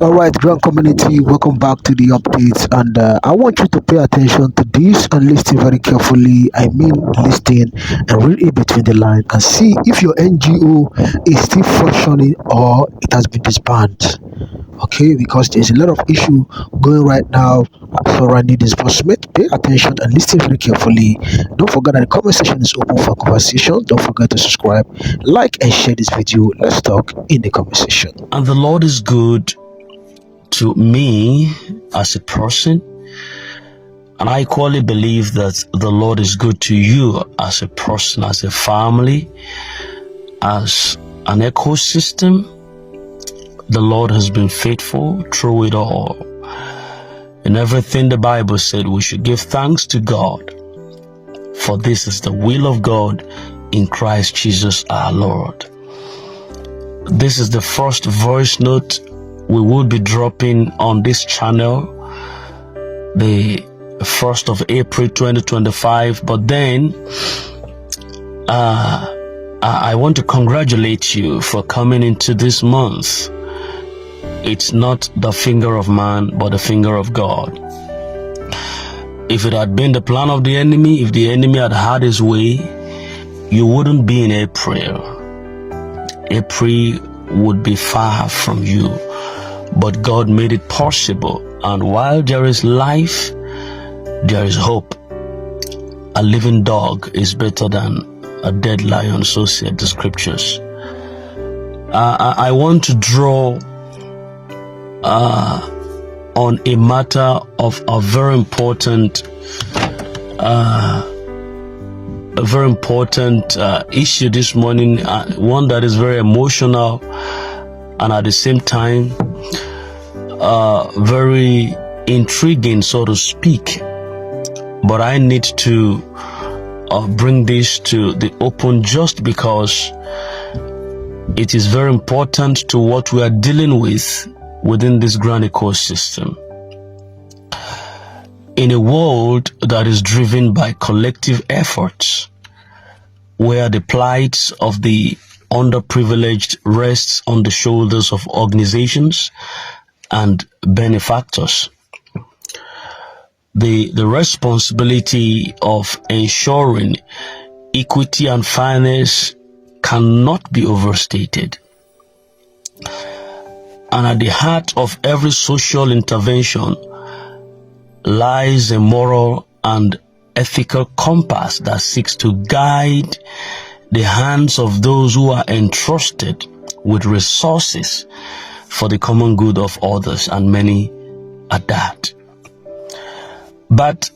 All right, grand community, welcome back to the updates. And I want you to pay attention to this and listen very carefully. I mean, listen and read it between the lines and see if your NGO is still functioning or it has been disbanded. Okay, because there's a lot of issue going right now surrounding disbursement. Pay attention and listen very carefully. Don't forget that the comment section is open for conversation. Don't forget to subscribe, like, and share this video. Let's talk in the comment section. And the Lord is good to me as a person, and I equally believe that the Lord is good to you as a person, as a family, as an ecosystem. The Lord has been faithful through it all. In everything the Bible said we should give thanks to God, for this is the will of God in Christ Jesus our Lord. This is the first voice note we will be dropping on this channel, the 1st of April 2025. But then I want to congratulate you for coming into this month. It's not the finger of man, but the finger of God. If it had been the plan of the enemy, if the enemy had his way, you wouldn't be in April. April would be far from you. But God made it possible. And while there is life, there is hope. A living dog is better than a dead lion, so said the scriptures. I want to draw on a matter of a very important issue this morning, one that is very emotional and at the same time very intriguing, so to speak. But I need to bring this to the open just because it is very important to what we are dealing with within this grand ecosystem. In a world that is driven by collective efforts, where the plight of the underprivileged rests on the shoulders of organizations and benefactors, the responsibility of ensuring equity and fairness cannot be overstated. And at the heart of every social intervention lies a moral and ethical compass that seeks to guide the hands of those who are entrusted with resources for the common good of others, and many at that. But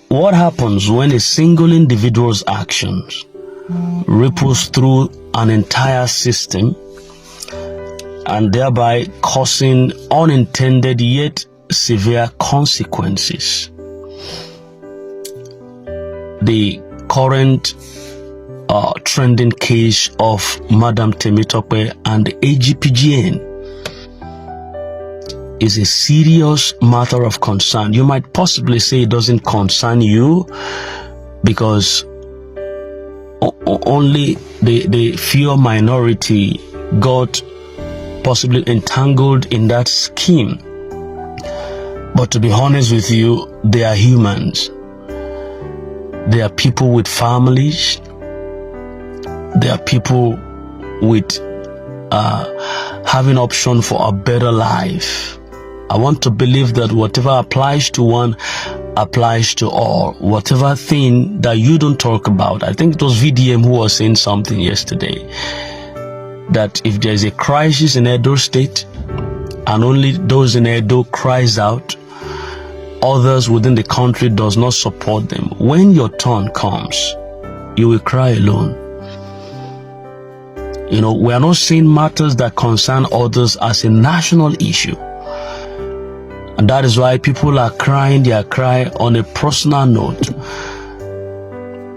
what happens when a single individual's actions ripples through an entire system and thereby causing unintended yet severe consequences? The current trending case of Madam Titotope and AGPGN is a serious matter of concern. You might possibly say it doesn't concern you because only the few minority got possibly entangled in that scheme. But to be honest with you, they are humans. They are people with families. They are people with having option for a better life. I want to believe that whatever applies to one applies to all. Whatever thing that you don't talk about. I think it was VDM who was saying something yesterday, that if there's a crisis in Edo State and only those in Edo cries out, others within the country does not support them. When your turn comes, you will cry alone. You know, we are not seeing matters that concern others as a national issue. And that is why people are crying their cry on a personal note.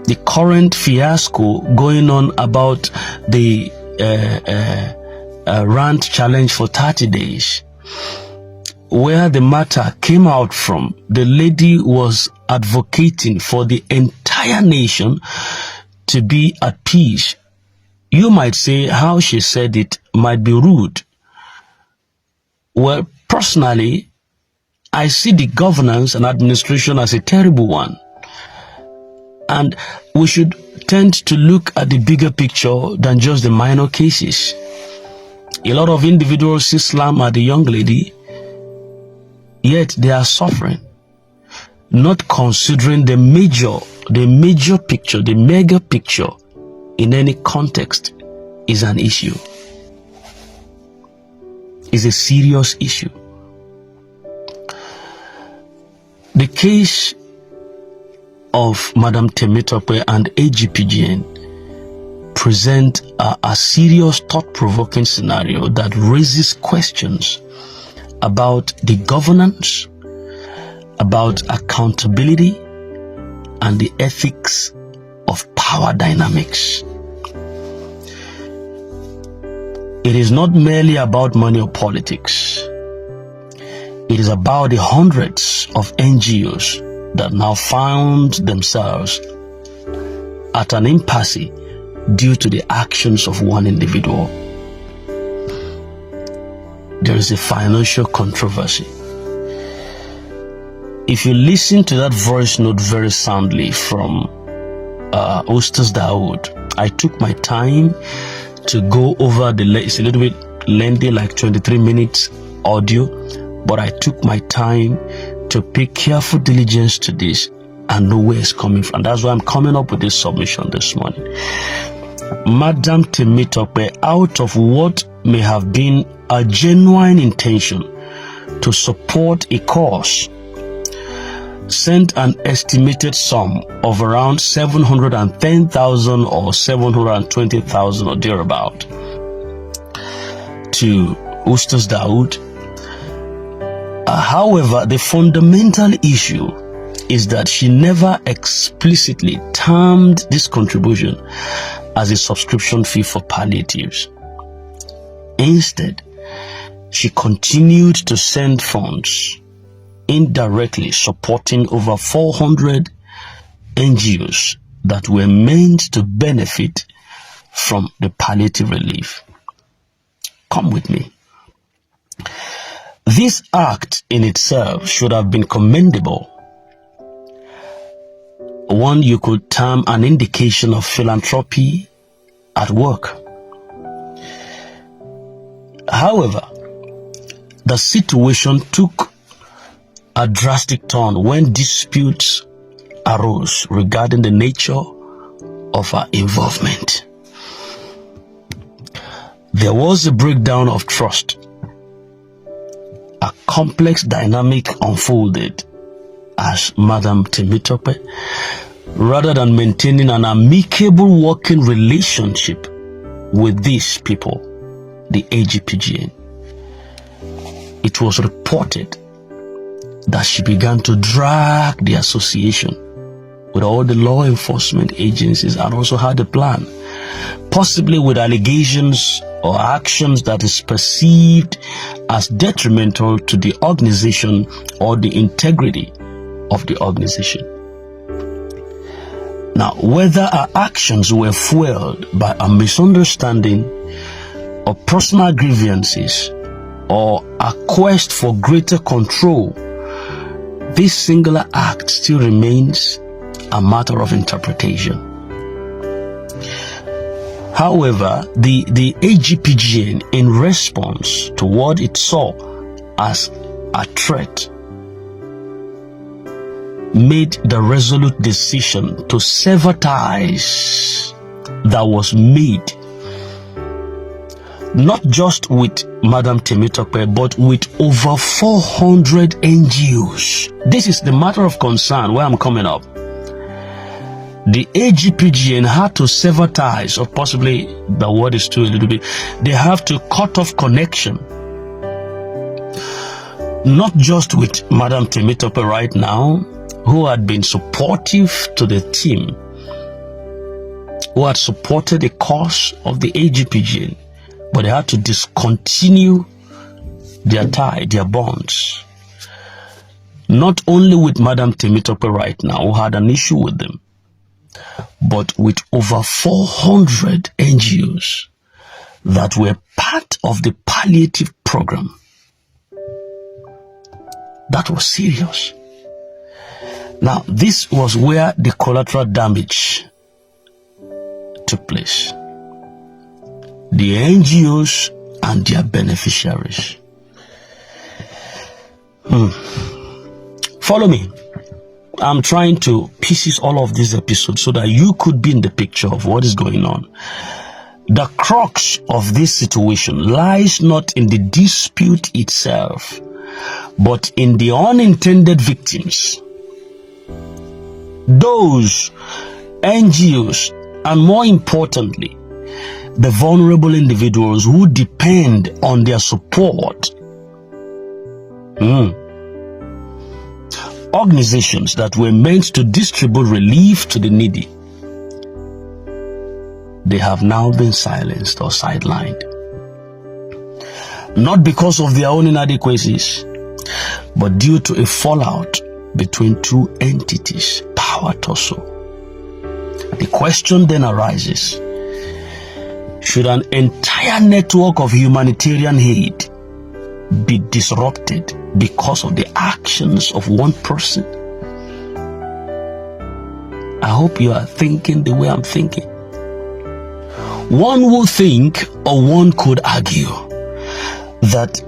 The current fiasco going on about the rant challenge for 30 days, where the matter came out from, the lady was advocating for the entire nation to be at peace. You might say how she said it might be rude. Well, Personally, I see the governance and administration as a terrible one. And we should tend to look at the bigger picture than just the minor cases. A lot of individuals see slam at the young lady, yet they are suffering, not considering the major picture, the mega picture in any context is an issue, is a serious issue. The case of Madam Titotope and AGPGN present a serious thought-provoking scenario that raises questions about the governance, about accountability, and the ethics of power dynamics. It is not merely about money or politics. It is about the hundreds of NGOs that now found themselves at an impasse due to the actions of one individual. There is a financial controversy. If you listen to that voice note very soundly from Ustaz Dawood, I took my time to go over it's a little bit lengthy, like 23 minutes audio, but I took my time to pay careful diligence to this and know where it's coming from. That's why I'm coming up with this submission this morning. Madam Titotope, out of what may have been a genuine intention to support a cause, sent an estimated sum of around 710,000 or 720,000 or thereabout to Ustaz Dawood. However, the fundamental issue is that she never explicitly termed this contribution as a subscription fee for palliatives. Instead, she continued to send funds indirectly supporting over 400 NGOs that were meant to benefit from the palliative relief. Come with me. This act in itself should have been commendable. One you could term an indication of philanthropy at work. However, the situation took a drastic turn when disputes arose regarding the nature of her involvement. There was a breakdown of trust. A complex dynamic unfolded as Madam Titotope, rather than maintaining an amicable working relationship with these people, the AGPGN, it was reported that she began to drag the association with all the law enforcement agencies and also had a plan, possibly with allegations or actions that is perceived as detrimental to the organization or the integrity of the organization. Now, whether our actions were fueled by a misunderstanding or personal grievances or a quest for greater control, this singular act still remains a matter of interpretation. However, the AGPGN, in response to what it saw as a threat, made the resolute decision to sever ties that was made not just with Madam Titotope, but with over 400 NGOs. This is the matter of concern where I'm coming up. The AGPGN had to sever ties, or possibly the word is too a little bit, they have to cut off connection, not just with Madam Titotope right now, who had been supportive to the team, who had supported the cause of the AGPGN, but they had to discontinue their tie, their bonds. Not only with Madam Titotope right now, who had an issue with them, but with over 400 NGOs that were part of the palliative program. That was serious. Now, this was where the collateral damage took place. The NGOs and their beneficiaries. Follow me. I'm trying to piece all of these episodes so that you could be in the picture of what is going on. The crux of this situation lies not in the dispute itself, but in the unintended victims. Those NGOs, and more importantly, the vulnerable individuals who depend on their support. Organizations that were meant to distribute relief to the needy, they have now been silenced or sidelined. Not because of their own inadequacies, but due to a fallout between two entities, power tussle. The question then arises, should an entire network of humanitarian aid be disrupted because of the actions of one person? I hope you are thinking the way I'm thinking. One would think, or one could argue, that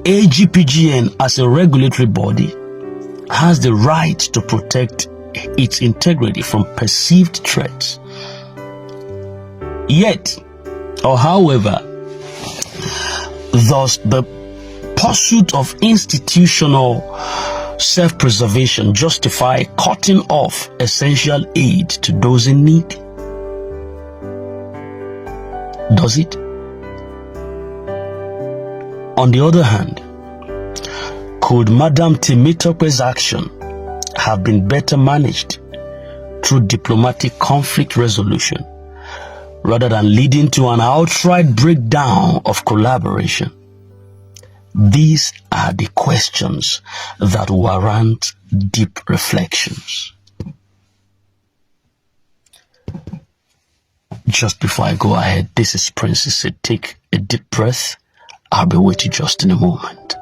AGPGN as a regulatory body has the right to protect its integrity from perceived threats. Yet, or however, thus the pursuit of institutional self-preservation justify cutting off essential aid to those in need? Does it? On the other hand, could Madam Titotope's action have been better managed through diplomatic conflict resolution rather than leading to an outright breakdown of collaboration? These are the questions that warrant deep reflections. Just before I go ahead, this is Princess said, take a deep breath. I'll be with you just in a moment.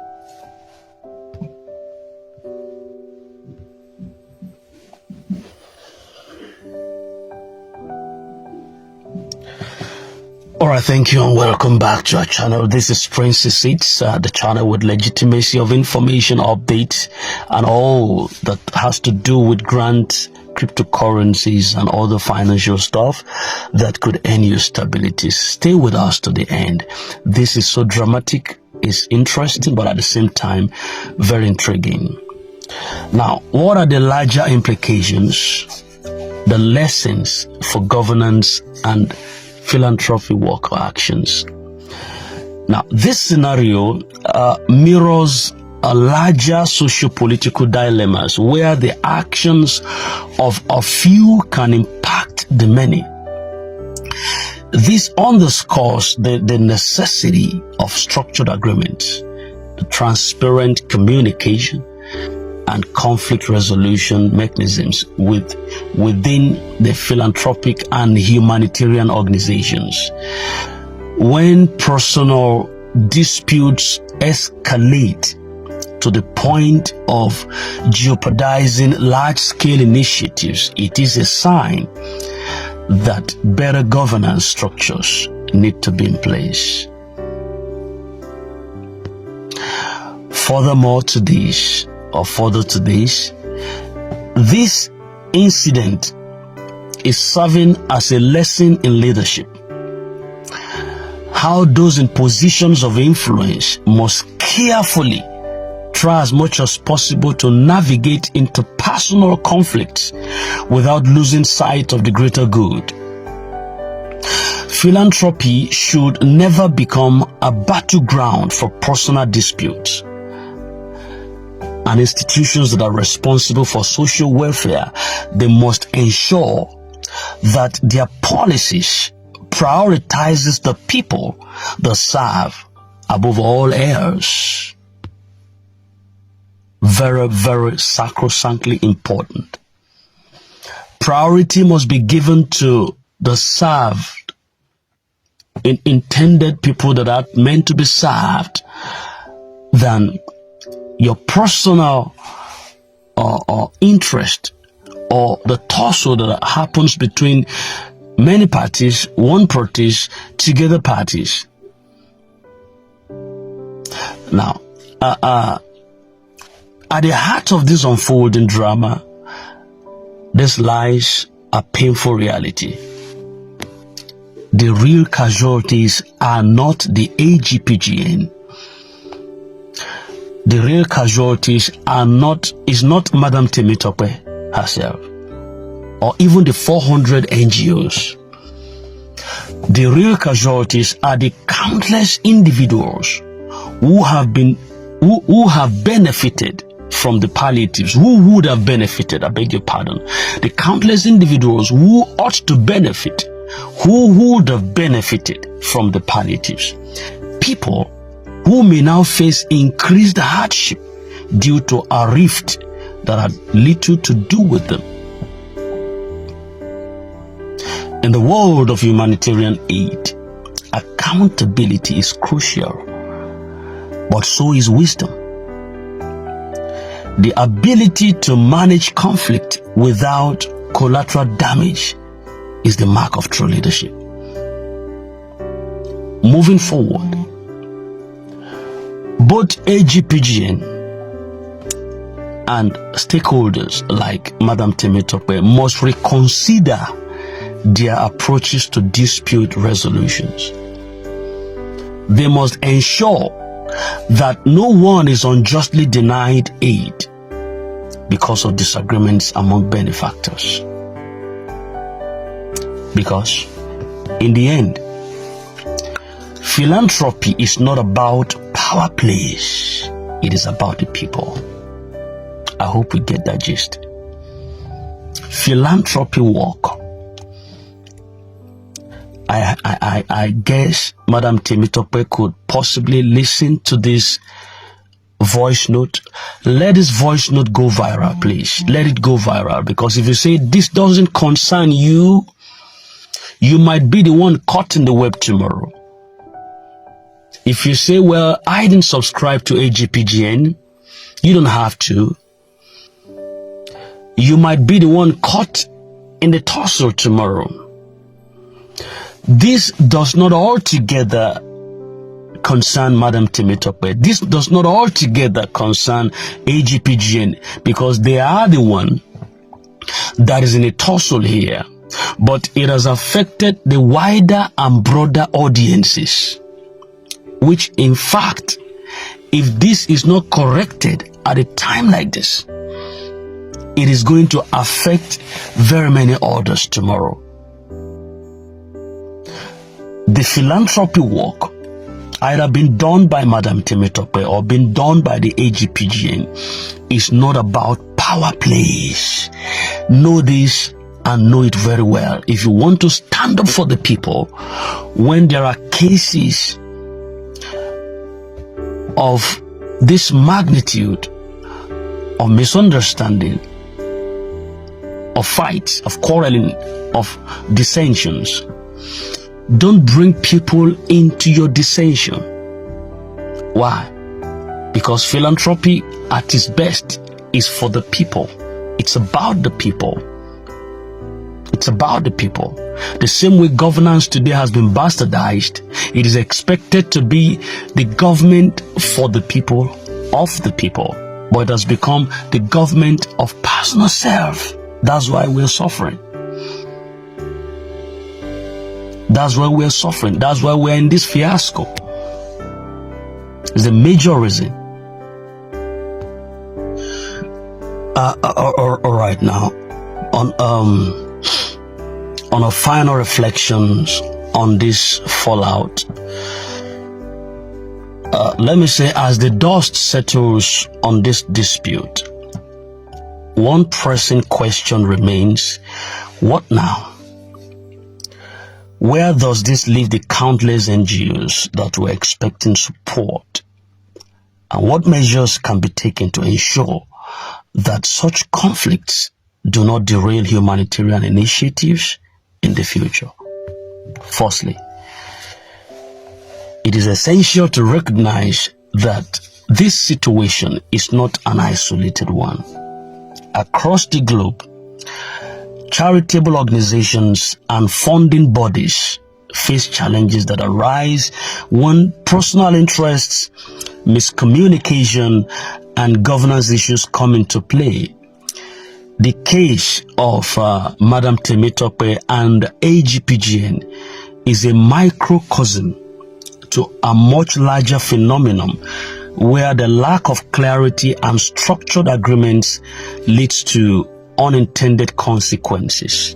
Alright, thank you and welcome back to our channel. This is Princess It's the channel with legitimacy of information, updates, and all that has to do with grants, cryptocurrencies, and other financial stuff that could earn you stability. Stay with us to the end. This is so dramatic, it's interesting, but at the same time, very intriguing. Now, what are the larger implications, the lessons for governance and philanthropy work or actions? Now, this scenario mirrors a larger socio-political dilemmas where the actions of a few can impact the many. This underscores the necessity of structured agreements, the transparent communication, and conflict resolution mechanisms within the philanthropic and humanitarian organizations. When personal disputes escalate to the point of jeopardizing large-scale initiatives, it is a sign that better governance structures need to be in place. Further to this, this incident is serving as a lesson in leadership. How those in positions of influence must carefully try as much as possible to navigate interpersonal conflicts without losing sight of the greater good. Philanthropy should never become a battleground for personal disputes. And institutions that are responsible for social welfare, they must ensure that their policies prioritizes the people they serve above all else. Very, very sacrosanctly important. Priority must be given to the served, intended people that are meant to be served, than your personal interest or the tussle that happens between many parties, one parties, together parties. Now, at the heart of this unfolding drama, this lies a painful reality. The real casualties are not the AGPGN. The real casualties is not Madam Titotope herself, or even the 400 NGOs. The real casualties are the countless individuals who have benefited from the palliatives, who would have benefited, I beg your pardon. The countless individuals who ought to benefit, who would have benefited from the palliatives. People who may now face increased hardship due to a rift that had little to do with them. In the world of humanitarian aid, accountability is crucial, but so is wisdom. The ability to manage conflict without collateral damage is the mark of true leadership. Moving forward, both AGPGN and stakeholders like Madam Titotope must reconsider their approaches to dispute resolutions. They must ensure that no one is unjustly denied aid because of disagreements among benefactors. Because in the end, philanthropy is not about power plays. It is about the people. I hope we get that gist. Philanthropy work. I guess Madam Titotope could possibly listen to this voice note. Let this voice note go viral, please. Let it go viral, because if you say this doesn't concern you, you might be the one caught in the web tomorrow. If you say, well, I didn't subscribe to AGPGN, you don't have to. You might be the one caught in the tussle tomorrow. This does not altogether concern Madam Titotope. This does not altogether concern AGPGN, because they are the one that is in a tussle here. But it has affected the wider and broader audiences, which in fact, if this is not corrected at a time like this, it is going to affect very many others tomorrow. The philanthropy work, either being done by Madam Titotope or being done by the AGPGN, is not about power plays. Know this and know it very well. If you want to stand up for the people, when there are cases of this magnitude, of misunderstanding, of fights, of quarreling, of dissensions, don't bring people into your dissension. Why? Because philanthropy at its best is for the people. It's about the people. It's about the people. The same way governance today has been bastardized, it is expected to be the government for the people, of the people. But it has become the government of personal self. That's why we're suffering. That's why we're suffering. That's why we're in this fiasco. It's a major reason. All right, now on our final reflections on this fallout, let me say, as the dust settles on this dispute, one pressing question remains: what now? Where does this leave the countless NGOs that were expecting support? And what measures can be taken to ensure that such conflicts do not derail humanitarian initiatives in the future? Firstly, it is essential to recognize that this situation is not an isolated one. Across the globe, charitable organizations and funding bodies face challenges that arise when personal interests, miscommunication, and governance issues come into play. The case of Madam Titotope and AGPGN is a microcosm to a much larger phenomenon where the lack of clarity and structured agreements leads to unintended consequences.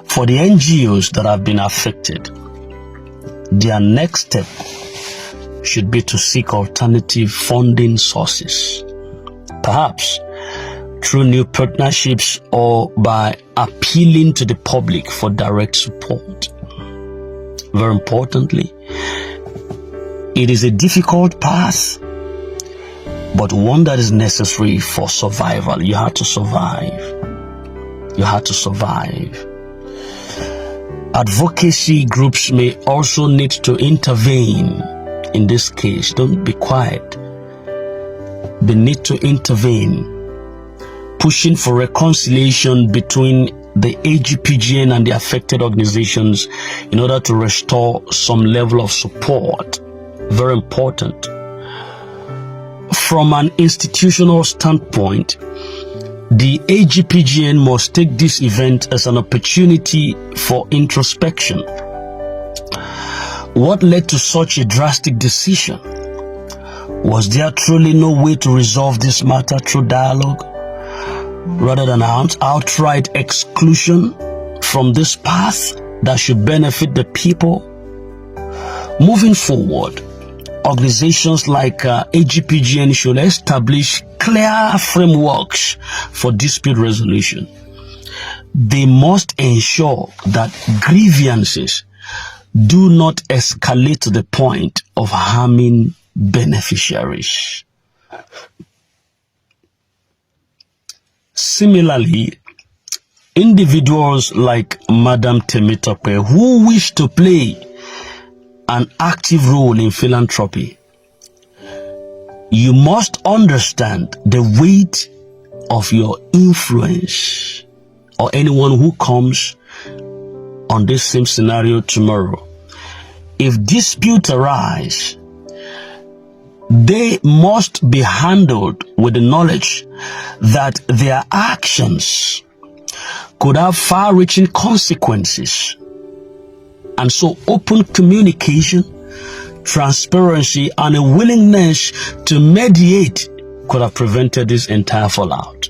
For the NGOs that have been affected, their next step should be to seek alternative funding sources, perhaps through new partnerships or by appealing to the public for direct support. Very importantly, it is a difficult path, but one that is necessary for survival. You have to survive. You have to survive. Advocacy groups may also need to intervene in this case. Don't be quiet. They need to intervene, pushing for reconciliation between the AGPGN and the affected organizations in order to restore some level of support. Very important. From an institutional standpoint, the AGPGN must take this event as an opportunity for introspection. What led to such a drastic decision? Was there truly no way to resolve this matter through dialogue, rather than outright exclusion from this path that should benefit the people? Moving forward, organizations like AGPGN should establish clear frameworks for dispute resolution. They must ensure that grievances do not escalate to the point of harming beneficiaries. Similarly, individuals like Madam Titotope who wish to play an active role in philanthropy, you must understand the weight of your influence, or anyone who comes on this same scenario tomorrow. If disputes arise, they must be handled with the knowledge that their actions could have far-reaching consequences. And so open communication, transparency, and a willingness to mediate could have prevented this entire fallout.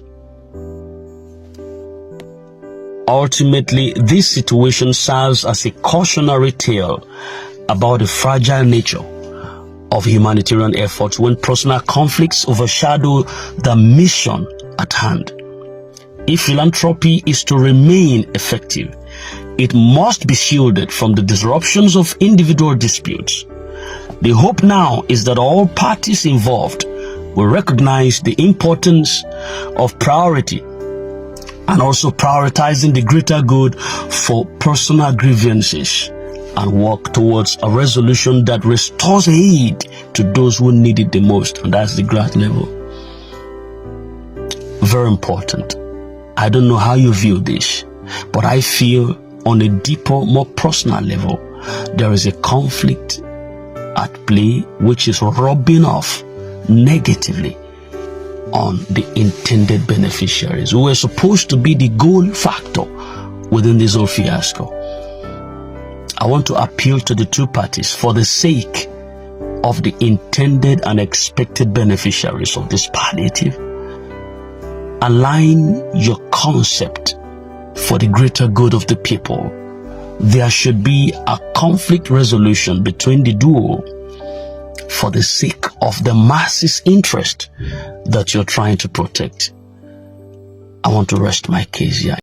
Ultimately, this situation serves as a cautionary tale about the fragile nature of humanitarian efforts when personal conflicts overshadow the mission at hand. If philanthropy is to remain effective, it must be shielded from the disruptions of individual disputes. The hope now is that all parties involved will recognize the importance of priority and also prioritizing the greater good for personal grievances and work towards a resolution that restores aid to those who need it the most, and that's the ground level. Very important. I don't know how you view this, but I feel on a deeper, more personal level, there is a conflict at play which is rubbing off negatively on the intended beneficiaries who were supposed to be the goal factor within this whole fiasco. I want to appeal to the two parties for the sake of the intended and expected beneficiaries of this palliative. Align your concept for the greater good of the people. There should be a conflict resolution between the duo for the sake of the masses' interest that you're trying to protect. I want to rest my case here.